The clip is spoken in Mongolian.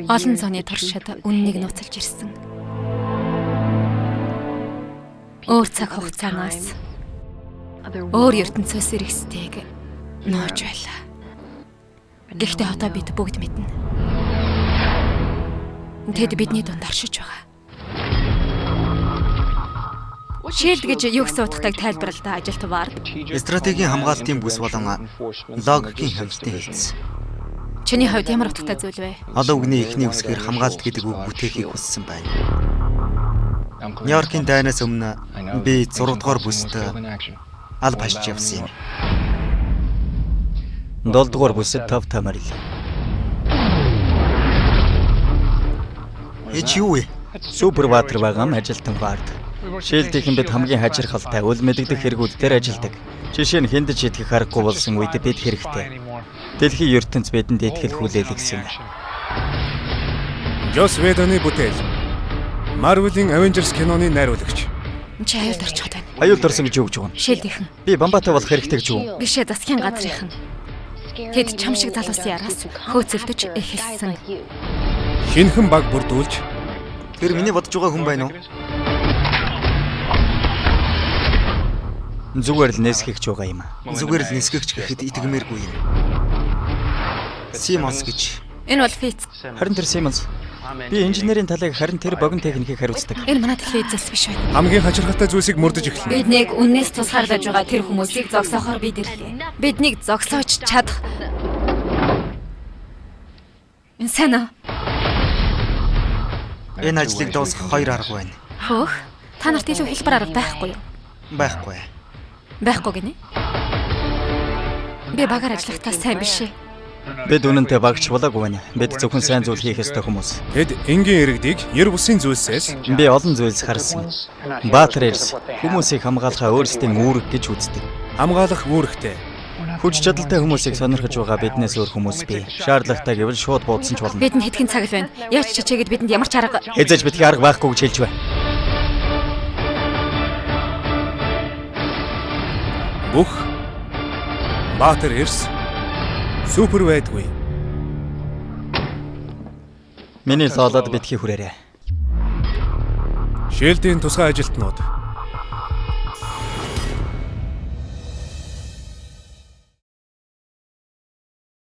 Олон зууны туршид үннийг нууцлж ирсэн. Өөр цаг хугацаанаас өөр ертөнцөөс ирэхстийг нууж байлаа. Гэхдээ одоо бид бүгд мэднэ. Тэд бидний дунд оршиж байгаа. Шилд гэж юу гэсэн утгатайг тайлбарлалтаа ажилт баар. Стратегийн хамгаалтын бүс болон логикийн хэмжтэн хэлсэн. Чиний хувьд ямар утгатай зүйл вэ? Олон үгний эхний үсгээр хамгаалт гэдэг үг бүтээхийг хүссэн байна. Нью-Йоркийн дайнаас өмнө би 6 дугаар бүст алба хашиж явсан юм. 7 дугаар бүсэд 5 тамарил. Юу вэ? Супербаатар байгаа ажилтан баард. Шилдийнхэн бид хамгийн хажирхалтай үл мэдэгдэх хэрэгүүд дээр ажилладаг. Жишээ нь хэнд ч итгэх аргагүй болсон үед бид хэрэгтэй. Дэлхийн ертөнц бидэнд итгэл хүлээлгсэн. Жос Ведоны бүтээл. Marvel-ийн Avengers киноны найруулагч. Чи аюулд орчиход байна. Аюулд орсон гэж юу гэж байна? Шилдийнхэн. Би бамбаатай болох хэрэгтэй гэж юу? Бишээ засгийн газрынхан. Тэд чам шиг залуусын яраас хөөцөлдөж эхэлсэн. Шинхэн баг бүрдүүлж Тэр миний бодож байгаа хүн байна уу? Зүгээр л нэсгэгч байгаа юм. Зүгээр л нисгэгч гэхэд итгэмээргүй юм. Симонс гэж. Энэ бол Фиц. Харин тэр Симонс. Би инженерийн талыг харин тэр богино техникийг хариуцдаг. Энэ манай дэлхийн эзэс биш байна. хамгийн хачирхалтай зүйлсийг мөрдөж эхэлнэ. Биднийг үннээс тусгаарлаж байгаа тэр хүмүүсийг зогсоохоор бид ирлээ. Биднийг зогсоож чадах. Энэ сайн уу? Энэ ажлыг дуусгах 2 арга байна. Хөөх. Та нарт илүү хэлбэр арга байхгүй юу? Байхгүй. Байхгүй гинэ. Би багаар ажиллахдаа сайн биш ээ. Бид үнэнтэй багч болоогүй байна. Бид зөвхөн сайн зүйл хийх ёстой хүмүүс. Тэд энгийн иргэдийг ер бусын зүйлсээс Би олон зүйлс харсан. Баатар Эрс хүмүүсийг хамгаалахаа өөрсдийн үүрэг гэж үздэг. хамгаалах үүрэгтэй. Хүч чадалтай хүмүүсийг сонирхож байгаа биднээс өөр хүмүүс бий. Шаардлагатай гэвэл шууд буудсан ч болно. Бидэнд хэдхэн цаг л байна. Яаж чичээгээд бидэнд ямар ч арга. Хэзээж бидний арга байхгүй гэж хэлж байна. Бүх Баатар Эрс супер байдгүй. Миний лоолоод битгий хүрээрээ. Шилдийн тусгай ажилтнууд